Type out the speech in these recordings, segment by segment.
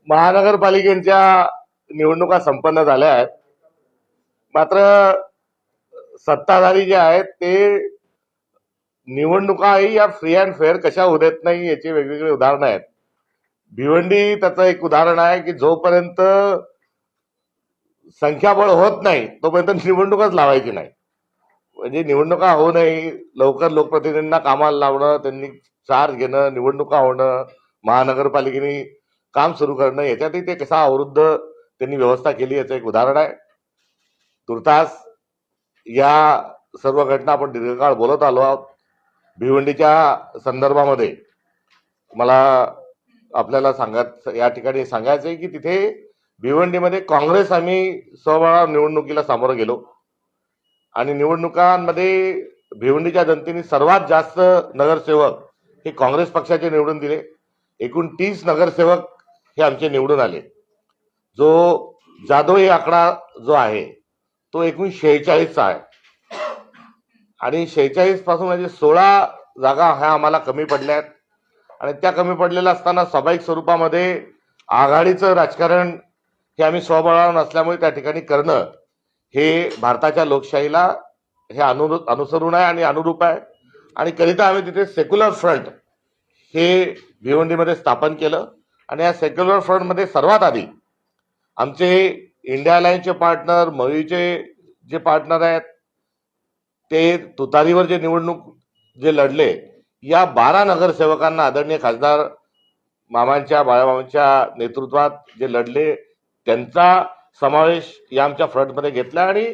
महानगरपालिकेच्या निवडणुका संपन्न झाल्या आहेत. मात्र सत्ताधारी जे आहेत ते निवडणुकाही या फ्री अँड फेअर कशा होऊ देत नाही याची वेगवेगळी उदाहरणं आहेत. भिवंडी त्याचं एक उदाहरण आहे की जोपर्यंत संख्याबळ होत नाही तोपर्यंत निवडणुकच लावायची नाही. म्हणजे निवडणुका होऊ नये, लवकर लोकप्रतिनिधींना कामाला लावणं, त्यांनी चार्ज घेणं, निवडणुका होणं, महानगरपालिकेने काम सुरू करणं, याच्यातही ते कसा अवरुद्ध त्यांनी व्यवस्था केली याचं एक उदाहरण आहे. तुर्तास या सर्व घटना आपण दीर्घकाळ बोलत आलो आहोत. भिवंडीच्या संदर्भामध्ये मला आपल्याला या ठिकाणी सांगायचं आहे की तिथे भिवंडीमध्ये काँग्रेस आम्ही स्वबळावर निवडणुकीला सामोरं गेलो आणि निवडणुकांमध्ये भिवंडीच्या जनतेने सर्वात जास्त नगरसेवक हे काँग्रेस पक्षाचे निवडून दिले. एकूण 30 नगरसेवक हे आमचे निवडून आले. जो जादोई आकडा जो आहे तो एकूण 46चा आहे आणि 46 पासून म्हणजे 16 जागा ह्या आम्हाला कमी पडल्या आहेत. आणि त्या कमी पडलेल्या असताना स्वाभाविक स्वरूपामध्ये आघाडीचं राजकारण हे आम्ही स्वबळावर नसल्यामुळे त्या ठिकाणी करणं हे भारताच्या लोकशाहीला हे अनुसरून आहे आणि अनुरूप आहे. आणि करिता आम्ही तिथे सेक्युलर फ्रंट हे भिवंडीमध्ये स्थापन केलं. आणि या सेक्युलर फ्रंटमध्ये सर्वात आधी आमचे इंडिया अलायन्सचे पार्टनर, मयूचे जे पार्टनर आहेत ते तुतारीवर जे निवडणूक जे लढले, या 12 नगरसेवकांना आदरणीय खासदार बाळामामांच्या नेतृत्वात जे लढले त्यांचा समावेश या आमच्या फ्रंटमध्ये घेतला. आणि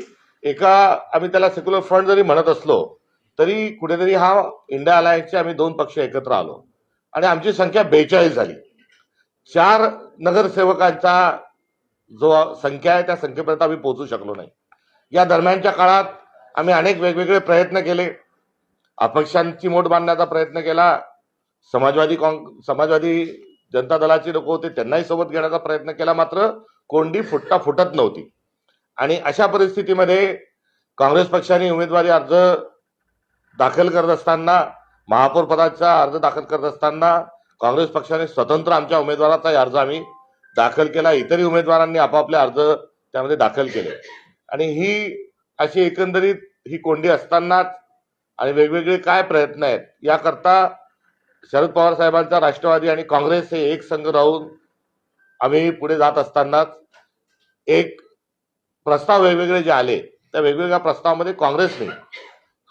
आम्ही त्याला सेक्युलर फ्रंट जरी म्हणत असलो तरी कुठेतरी हा इंडिया अलायन्सचे आम्ही 2 पक्ष एकत्र आलो आणि आमची संख्या 42 झाली. 4 नगरसेवकांचा जो संख्या आहे त्या संख्येपर्यंत आम्ही पोहोचू शकलो नाही. या दरम्यानच्या काळात आम्ही अनेक वेगवेगळे प्रयत्न केले. अपक्षांची मोठ बांधण्याचा प्रयत्न केला. समाजवादी जनता दलाचे लोक होते त्यांनाही सोबत घेण्याचा प्रयत्न केला. मात्र कोंडी फुटत नव्हती. आणि अशा परिस्थितीमध्ये काँग्रेस पक्षाने उमेदवारी अर्ज दाखल करत असताना, महापौर पदाचा अर्ज दाखल करत असताना काँग्रेस पक्षाने स्वतंत्र आमच्या उमेदवाराचा अर्ज आम्ही दाखल केला. इतरही उमेदवारांनी आपापले अर्ज त्यामध्ये दाखल केले. आणि ही अशी एकंदरीत ही कोंडी असतानाच आणि वेगवेगळे काय प्रयत्न आहेत याकरता शरद पवार साहेबांचा राष्ट्रवादी आणि काँग्रेस हे एक संघ राहून आम्ही पुढे जात असतानाच एक प्रस्ताव वेगवेगळे जे आले त्या वेगवेगळ्या प्रस्तावामध्ये काँग्रेसने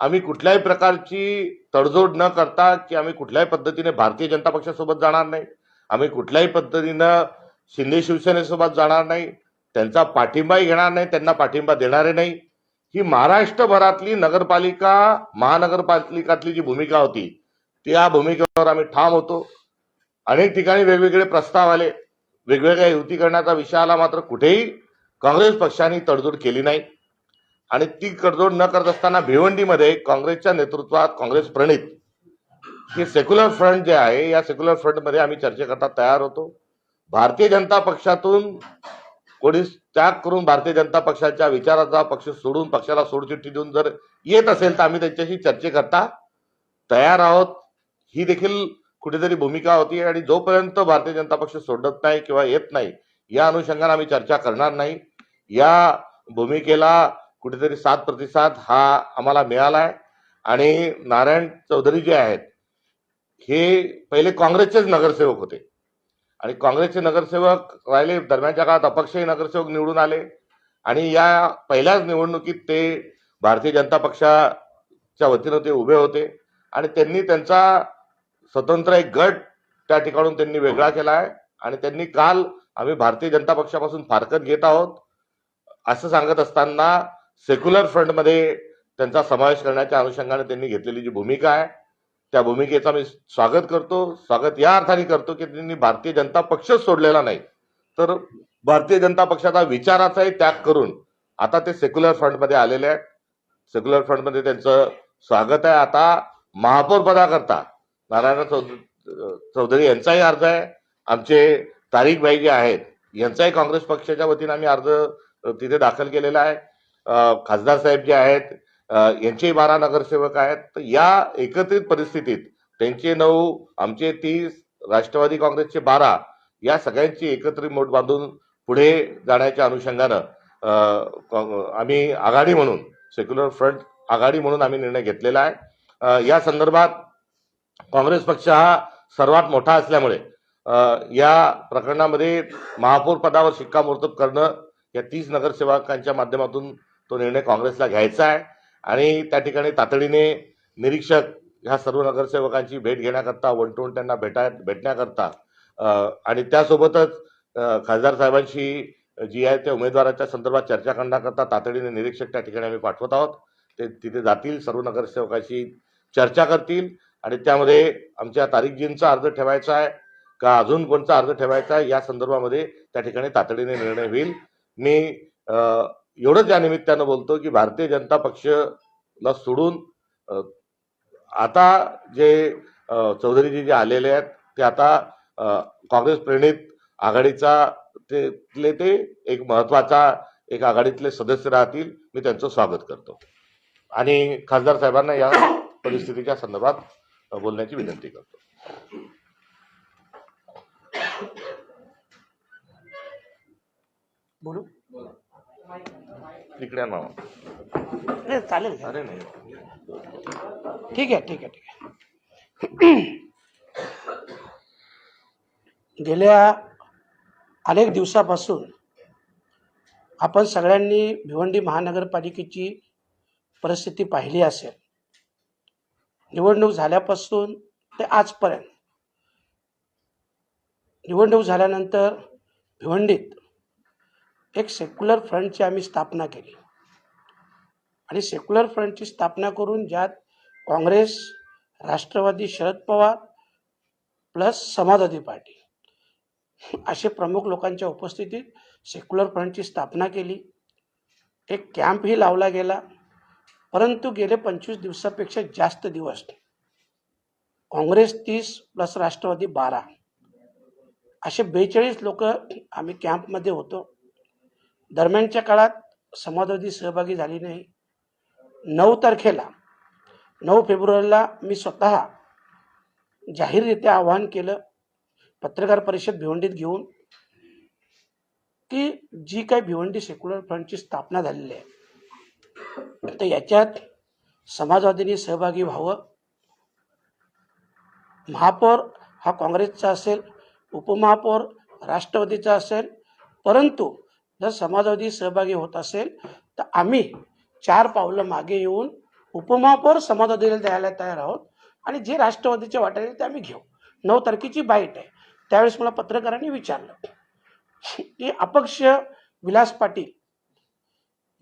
आम्ही कुठल्याही प्रकारची तडजोड न करता की आम्ही कुठल्याही पद्धतीने भारतीय जनता पक्षासोबत जाणार नाही, आम्ही कुठल्याही पद्धतीनं शिंदे शिवसेनेसोबत जाणार नाही, त्यांचा पाठिंबाही घेणार नाही, त्यांना पाठिंबा देणारे नाही, ही महाराष्ट्रभरातली महानगरपालिकातली जी भूमिका होती त्या भूमिकेवर आम्ही ठाम होतो. अनेक ठिकाणी वेगवेगळे प्रस्ताव आले, वेगवेगळ्या युती करण्याचा विषय आला, मात्र कुठेही काँग्रेस पक्षाने तडजोड केली नाही. आणि ती तडजोड न करत असताना भिवंडीमध्ये काँग्रेसच्या नेतृत्वात काँग्रेस प्रणित हे सेक्युलर फ्रंट जे आहे या सेक्युलर फ्रंटमध्ये आम्ही चर्चेकरता तयार होतो. भारतीय जनता पक्षातून कोणी त्याग करून भारतीय जनता पक्षाच्या विचाराचा पक्ष सोडून पक्षाला सोडचिठ्ठी देऊन जर येत असेल तर आम्ही त्यांच्याशी चर्चेकरता तयार आहोत. ही देखील कुठेतरी भूमिका होती. आणि जोपर्यंत भारतीय जनता पक्ष सोडत नाही किंवा येत नाही या अनुषंगाने आम्ही चर्चा करणार नाही. या भूमिकेला कुठेतरी 7 प्रतिसाद हा आम्हाला मिळाला आहे. आणि नारायण चौधरी जे आहेत हे पहिले काँग्रेसचेच नगरसेवक होते आणि काँग्रेसचे नगरसेवक राहिले. दरम्यानच्या काळात अपक्षही नगरसेवक निवडून आले आणि या पहिल्याच निवडणुकीत ते भारतीय जनता पक्षाच्या वतीनं ते उभे होते. आणि त्यांनी त्यांचा स्वतंत्र एक गट त्या ठिकाणून त्यांनी वेगळा केला आहे. आणि त्यांनी काल आम्ही भारतीय जनता पक्षापासून फारकत घेत आहोत असं सांगत असताना सेक्युलर फ्रंटमध्ये त्यांचा समावेश करण्याच्या अनुषंगाने त्यांनी घेतलेली जी भूमिका आहे त्या भूमिकेचा मी स्वागत करतो. स्वागत या अर्थाने करतो की त्यांनी भारतीय जनता पक्षच सोडलेला नाही तर भारतीय जनता पक्षाचा विचाराचाही त्याग करून आता ते सेक्युलर फ्रंटमध्ये आलेले आहेत. सेक्युलर फ्रंटमध्ये त्यांचं स्वागत आहे. आता महापौर पदाकरता नारायण चौधरी यांचाही अर्ज आहे. आमचे तारिक भाई जे आहेत यांचाही काँग्रेस पक्षाच्या वतीने आम्ही अर्ज तिथे दाखल केलेला आहे. खासदार साहेब जे आहेत यांचे 12 नगरसेवक आहेत. तर या एकत्रित परिस्थितीत त्यांचे 9, आमचे 30, राष्ट्रवादी काँग्रेसचे 12 या सगळ्यांची एकत्रित मोठ बांधून पुढे जाण्याच्या अनुषंगानं आम्ही आघाडी म्हणून, सेक्युलर फ्रंट आघाडी म्हणून आम्ही निर्णय घेतलेला आहे. या संदर्भात काँग्रेस पक्ष हा सर्वात मोठा असल्यामुळे या प्रकरणामध्ये महापौर पदावर शिक्कामोर्तब करणं, या 30 नगरसेवकांच्या माध्यमातून तो निर्णय काँग्रेसला घ्यायचा आहे. आणि त्या ठिकाणी तातडीने निरीक्षक ह्या सर्व नगरसेवकांची भेट घेण्याकरता, वन टू वन त्यांना भेटण्याकरता आणि त्यासोबतच खासदार साहेबांशी जी आहे त्या उमेदवाराच्या संदर्भात चर्चा करण्याकरता तातडीने निरीक्षक त्या ठिकाणी आम्ही पाठवत आहोत. ते तिथे जातील, सर्व नगरसेवकांशी चर्चा करतील आणि त्यामध्ये आमच्या तारीखजींचा अर्ज ठेवायचा आहे का अजून कोणता अर्ज ठेवायचा आहे या संदर्भामध्ये त्या ठिकाणी तातडीने निर्णय होईल. मी एवढंच या निमित्तानं बोलतो की भारतीय जनता पक्षला सोडून आता जे चौधरीजी जे आलेले आहेत ते आता काँग्रेस प्रेरित आघाडीचा ते एक महत्वाचा एक आघाडीतले सदस्य राहतील. मी त्यांचं स्वागत करतो आणि खासदार साहेबांना या परिस्थितीच्या संदर्भात बोलण्याची विनंती करतो. बोलू इकडे मामा. नाही चालेल. अरे नाही, ठीक आहे ठीक आहे ठीक आहे. गेल्या अनेक दिवसापासून आपण सगळ्यांनी भिवंडी महानगरपालिकेची परिस्थिती पाहिली असेल. निवडणूक झाल्यापासून ते आजपर्यंत, निवडणूक झाल्यानंतर भिवंडीत एक सेक्युलर फ्रंटची आम्ही स्थापना केली आणि सेक्युलर फ्रंटची स्थापना करून ज्यात काँग्रेस, राष्ट्रवादी शरद पवार प्लस समाजवादी पार्टी असे प्रमुख लोकांच्या उपस्थितीत सेक्युलर फ्रंटची स्थापना केली. एक कॅम्पही लावला गेला. परंतु गेले 25 दिवसापेक्षा जास्त दिवस काँग्रेस 30 प्लस राष्ट्रवादी 12 असे 42 लोक आम्ही कॅम्पमध्ये होतो. दरम्यानच्या काळात समाजवादी सहभागी झाली नाही. 9 तारखेला 9 फेब्रुवारीला मी स्वतः जाहीररित्या आवाहन केलं पत्रकार परिषद भिवंडीत घेऊन की जी काही भिवंडी सेक्युलर फ्रंटची स्थापना झालेली आहे तर याच्यात समाजवादींनी सहभागी व्हावं. महापौर हा काँग्रेसचा असेल, उपमहापौर राष्ट्रवादीचा असेल, परंतु जर समाजवादी सहभागी होत असेल तर आम्ही 4 पावलं मागे येऊन उपमहापौर समाजवादीला द्यायला तयार आहोत आणि जे राष्ट्रवादीच्या वाट्याने ते आम्ही घेऊ. 9 तारखेची बाईट आहे. त्यावेळेस मला पत्रकारांनी विचारलं की अपक्ष विलास पाटील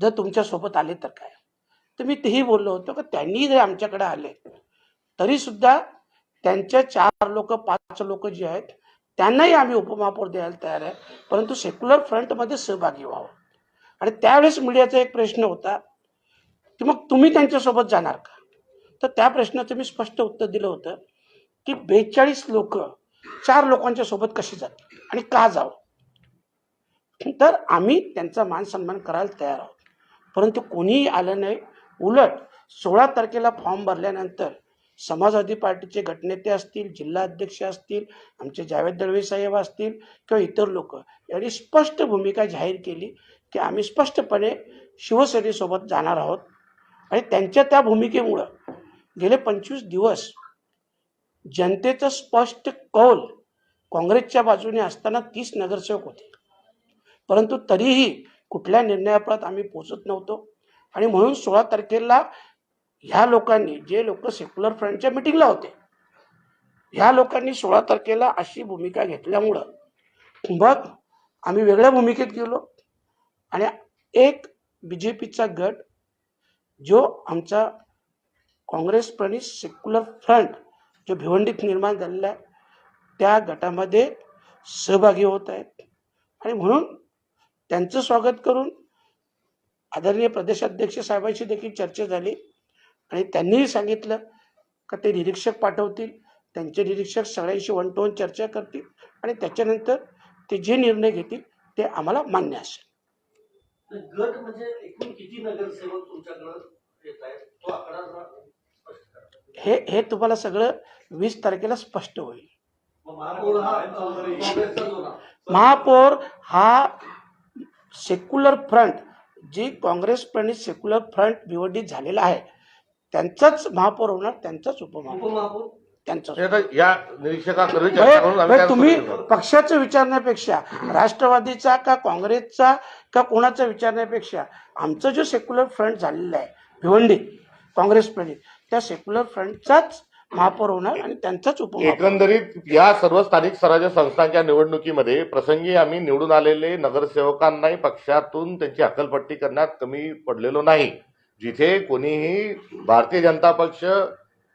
जर तुमच्या सोबत आले तर काय. तर मी तेही बोललो होतो की त्यांनी जर आमच्याकडे आले तरी सुद्धा त्यांच्या 4 लोक 5 लोक जे आहेत त्यांनाही आम्ही उपमहापौर द्यायला तयार आहे, परंतु सेक्युलर फ्रंटमध्ये सहभागी व्हावं. आणि त्यावेळेस मीडियाचा एक प्रश्न होता की मग तुम्ही त्यांच्यासोबत जाणार का. तर त्या प्रश्नाचं मी स्पष्ट उत्तर दिलं होतं की 42 लोक 4 लोकांच्या सोबत कशी जातील आणि का जावं. तर आम्ही त्यांचा मान सन्मान करायला तयार आहोत, परंतु कोणीही आलं नाही. उलट 16 तारखेला फॉर्म भरल्यानंतर समाजवादी पार्टीचे गटनेते असतील, जिल्हा अध्यक्ष असतील, आमचे जावेद दळवे साहेब असतील किंवा इतर लोक यांनी स्पष्ट भूमिका जाहीर केली की आम्ही स्पष्टपणे शिवसेनेसोबत जाणार आहोत. आणि त्यांच्या त्या भूमिकेमुळं गेले 25 दिवस जनतेचं स्पष्ट कौल काँग्रेसच्या बाजूने असताना 30 नगरसेवक होते, परंतु तरीही कुठल्या निर्णयापर्यंत आम्ही पोहोचत नव्हतो. आणि म्हणून 16 तारखेला ह्या लोकांनी, जे लोक सेक्युलर फ्रंटच्या मिटिंगला होते, ह्या लोकांनी 16 तारखेला अशी भूमिका घेतल्यामुळं मग आम्ही वेगळ्या भूमिकेत गेलो आणि एक BJPचा गट जो आमचा काँग्रेस प्रणित सेक्युलर फ्रंट जो भिवंडीत निर्माण झालेला आहे त्या गटामध्ये सहभागी होत आहेत. आणि म्हणून त्यांचं स्वागत करून आदरणीय प्रदेशाध्यक्ष साहेबांशी देखील चर्चा झाली आणि त्यांनीही सांगितलं का ते निरीक्षक पाठवतील, त्यांचे निरीक्षक सगळ्यांशी 1 to 1 चर्चा करतील आणि त्याच्यानंतर ते जे निर्णय घेतील ते आम्हाला मान्य असेल. गट म्हणजे एकूण किती नगरसेवक तुमच्याकडे येत आहेत तो आकडा स्पष्ट करा. हे तुम्हाला सगळं 20 तारखेला स्पष्ट होईल. महापौर हा काँग्रेसचा जोडा. महापौर हा सेक्युलर फ्रंट, जी काँग्रेस प्रणित सेक्युलर फ्रंट निवडणूक झालेला आहे त्यांचाच महापौर होणार, त्यांचाच उपमहापौर, उपमहापौर त्यांचाच. हे आता या निरीक्षकाकडून चर्चा करून आम्ही काय तुम्ही करू शकतो. पक्षाचं विचारण्यापेक्षा, राष्ट्रवादीचा का काँग्रेसचा का कोणाचा विचारण्यापेक्षा, आमचा जो सेक्युलर फ्रंट झालेला आहे भिवंडी काँग्रेस प्रणित, त्या सेक्युलर फ्रंटचाच महापौर होणार आणि त्यांचाच उपमहापौर. एकंदरीत या सर्व स्थानिक स्वराज्य संस्थांच्या निवडणुकीमध्ये प्रसंगी आम्ही निवडून आलेले नगरसेवकांनाही पक्षातून त्यांची हक्कलपट्टी करण्यात कमी पडलेलो नाही. जिथे कोणीही भारतीय जनता पक्ष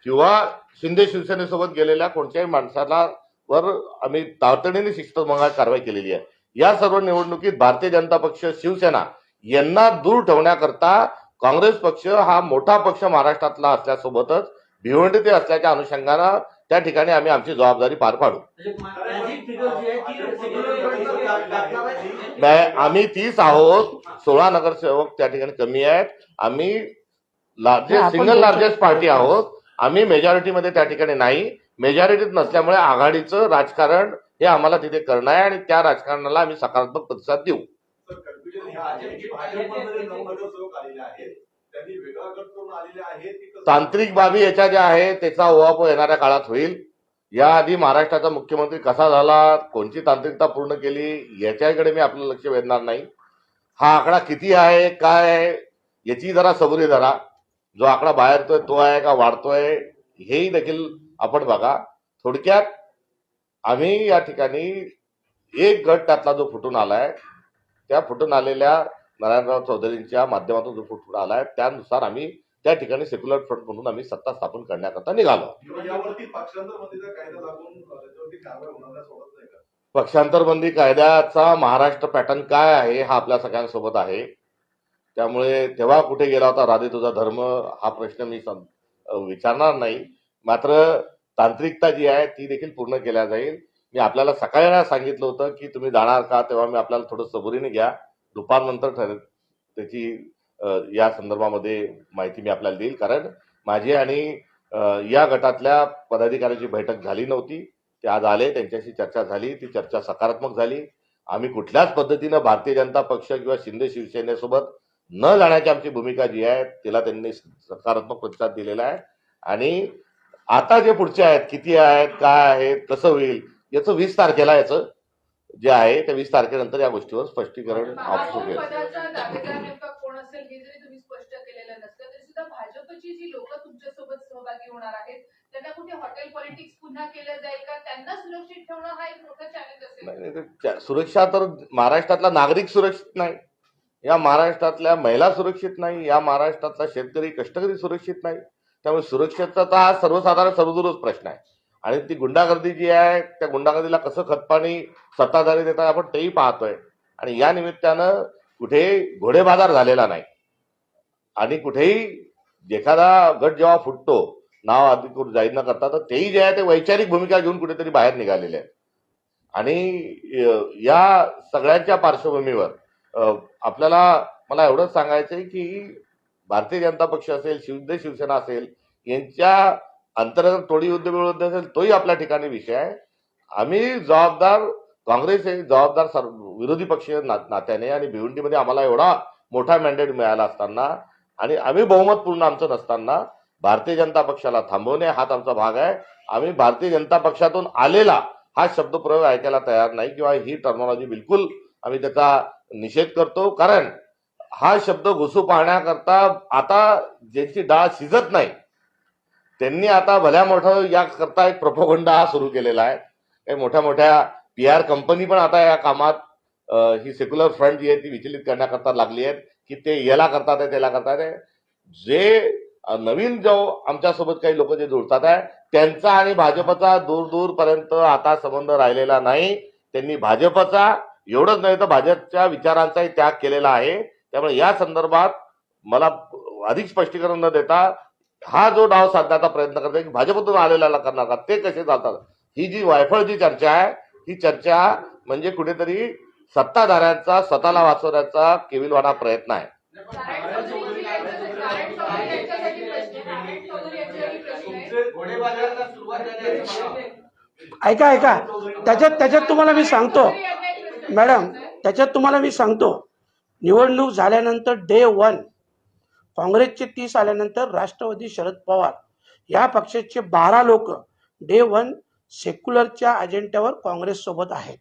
किंवा शिंदे शिवसेनेसोबत गेलेल्या कोणत्याही माणसाला वर आम्ही तातडीने शिस्तभंगाची कारवाई केलेली आहे. या सर्व निवडणुकीत भारतीय जनता पक्ष, शिवसेना यांना दूर ठेवण्याकरता काँग्रेस पक्ष हा मोठा पक्ष महाराष्ट्रातला असल्यासोबतच भिवंडी असल्याच्या अनुषंगानं त्या ठिकाणी आम्ही आमची जबाबदारी पार पाडू. मॅजिक फिगर जी आहे ती सेक्युलर फ्रंटवर टाकणार आहे. आम्ही 30 आहोत, 16 नगरसेवक त्या ठिकाणी कमी आहेत. आम्ही सिंगल लार्जेस्ट पार्टी आहोत. आम्ही मेजॉरिटीमध्ये त्या ठिकाणी नाही. मेजॉरिटीत नसल्यामुळे आघाडीचं राजकारण हे आम्हाला तिथे करणं आहे आणि त्या राजकारणाला आम्ही सकारात्मक प्रतिसाद देऊ. तांत्रिक बाबी याच्या ज्या आहेत त्याचा उहापोह येणाऱ्या काळात होईल. याआधी महाराष्ट्राचा मुख्यमंत्री कसा झाला, कोणती तांत्रिकता पूर्ण केली याच्याकडे मी आपलं लक्ष वेधणार नाही. हा आकडा किती आहे, काय आहे याची जरा सबुरी धरा. जो आकडा बाहेर येतोय तो आहे का वाढतोय हेही देखील आपण बघा. थोडक्यात आम्ही या ठिकाणी एक गट त्यातला जो फुटून आलाय, त्या फुटून आलेल्या नारायणराव चौधरींच्या माध्यमातून जो फुटून आलाय त्यानुसार आम्ही त्या ठिकाणी सेक्युलर फ्रंट म्हणून आम्ही सत्ता स्थापन करण्याकरता निघालो. पक्षांतर बंदी कायद्याचा महाराष्ट्र पॅटर्न काय आहे हा आपल्या सगळ्यांसोबत आहे. त्यामुळे तेव्हा कुठे गेला होता राधे तुझा धर्म हा प्रश्न मी विचारणार नाही. मात्र तांत्रिकता जी आहे ती देखील पूर्ण केल्या जाईल. मी आपल्याला सकाळी सांगितलं होतं की तुम्ही जाणार का, तेव्हा मी आपल्याला थोडं सबुरीने घ्या, दुपारनंतर ठरेल त्याची या संदर्भामध्ये माहिती मी आपल्याला देईल. कारण माझी आणि या गटातल्या पदाधिकाऱ्यांची बैठक झाली नव्हती. ते आज आले, त्यांच्याशी चर्चा झाली, ती चर्चा सकारात्मक झाली. आम्ही कुठल्याच पद्धतीनं भारतीय जनता पक्ष किंवा शिंदे शिवसेनेसोबत न जाण्याची आमची भूमिका जी आहे तिला त्यांनी सकारात्मक प्रतिसाद दिलेला आहे. आणि आता जे पुढचे आहेत, किती आहेत, काय आहेत, कसं होईल याचं 20 तारखेला याचं जे आहे त्या 20 तारखेनंतर या गोष्टीवर स्पष्टीकरण महापौर पदाचा दावेदार नेमका कोण असेल हे जरी तुम्ही स्पष्ट केलेलं नसलं तरी सुद्धा भाजपची जी लोक तुमच्यासोबत सहभागी होणार आहेत त्यांना कुठे हॉटेल पॉलिटिक्स पुन्हा केलं जाईल का, त्यांना सुरक्षित ठेवणं हा एक मोठा चॅलेंज असेल. सुरक्षा तर महाराष्ट्रातला नागरिक सुरक्षित नाही, या महाराष्ट्रातल्या महिला सुरक्षित नाही, या महाराष्ट्रातला शेतकरी कष्टकरी सुरक्षित नाही. त्यामुळे सुरक्षेचा हा सर्वसाधारण सर्वदूरच प्रश्न आहे. आणि ती गुंडागर्दी जी आहे त्या गुंडागर्दीला कसं खतपाणी सत्ताधारी देतात आपण तेही पाहतोय. आणि या निमित्तानं कुठे घोडेबाजार झालेला नाही. आणि कुठेही एखादा गट जेव्हा फुटतो नाव अधिकृत जाहीर न करता तर तेही जे आहे ते वैचारिक भूमिका घेऊन कुठेतरी बाहेर निघालेले आहेत. आणि या सगळ्यांच्या पार्श्वभूमीवर आपल्याला मला एवढंच सांगायचंय की भारतीय जनता पक्ष असेल, शिवसेना असेल, यांच्या अंतर्गत टोळी युद्ध विरोध असेल तोही आपल्या ठिकाणी विषय आहे. आम्ही जबाबदार, काँग्रेस हे जबाबदार विरोधी पक्षीय नात्याने आणि भिवंडीमध्ये आम्हाला एवढा मोठा मॅन्डेट मिळाला असताना आणि आम्ही बहुमतपूर्ण आमचं नसताना भारतीय जनता पक्षाला थांबवणे हाच आमचा भाग आहे. आम्ही भारतीय जनता पक्षातून आलेला हा शब्दप्रयोग ऐकायला तयार नाही किंवा ही टर्मॉलॉजी बिलकुल आम्ही त्याचा निषेध करतो. कारण हा शब्द घुसू पाहण्याकरता आता ज्यांची डाळ शिजत नाही त्यांनी आता भल्या मोठं याकरता एक प्रोपोगंडा हा सुरू केलेला आहे. काही मोठ्या मोठ्या PR कंपनी पण आता या कामात ही सेक्युलर फ्रंट जी आहे ती विचलित करण्याकरता लागली आहेत की ते याला करतात आहे त्याला करतात आहे. जे नवीन जो आमच्यासोबत काही लोक जे जुळतात आहे त्यांचा आणि भाजपचा दूर दूरपर्यंत आता संबंध राहिलेला नाही. त्यांनी भाजपचा एवढंच नाही तर भाजपच्या विचारांचाही त्याग केलेला आहे. त्यामुळे या संदर्भात मला अधिक स्पष्टीकरण न देता हा जो डाव साधण्याचा प्रयत्न करतोय की भाजपतून आलेल्याला करणार का, ते कसे चालतात, ही जी वायफळ जी चर्चा आहे ही चर्चा म्हणजे कुठेतरी सत्ताधाऱ्यांचा स्वतःला वाचवण्याचा केविलवाणा प्रयत्न आहे. ऐका ऐका त्याच्यात तुम्हाला मी सांगतो मॅडम, त्याच्यात तुम्हाला मी सांगतो, निवडणूक झाल्यानंतर डे 1 काँग्रेसचे 30 आल्यानंतर राष्ट्रवादी शरद पवार या पक्षाचे 12 लोक डे 1 सेक्युलरच्या अजेंड्यावर काँग्रेस सोबत आहेत.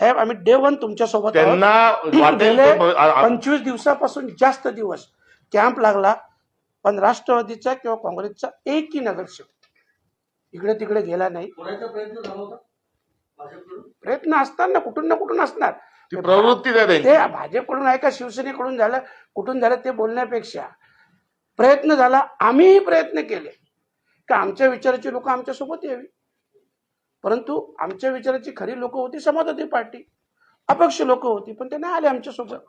साहेब आम्ही डे 1 तुमच्या सोबत आहोत. त्यांना वाटेल गेले ते 25 दिवसापासून जास्त दिवस कॅम्प लागला, पण राष्ट्रवादीचा किंवा काँग्रेसचा एकही नगरसेवक इकडे तिकडे गेला नाही. कोणाचा प्रयत्न झाला होता भाजपकडून? प्रयत्न असणार ना, कुठून ना कुठून असणार. ती प्रवृत्ती आहे त्यांची. ते भाजपकडून आहे का शिवसेनेकडून झालं, कुठून झालं ते बोलण्यापेक्षा प्रयत्न झाला. आम्हीही प्रयत्न केले का आमच्या विचाराची लोक आमच्या सोबत यावी, परंतु आमच्या विचाराची खरी लोक होती समाजवादी पार्टी, अपक्ष लोक होती, पण ते नाही आले आमच्या सोबत.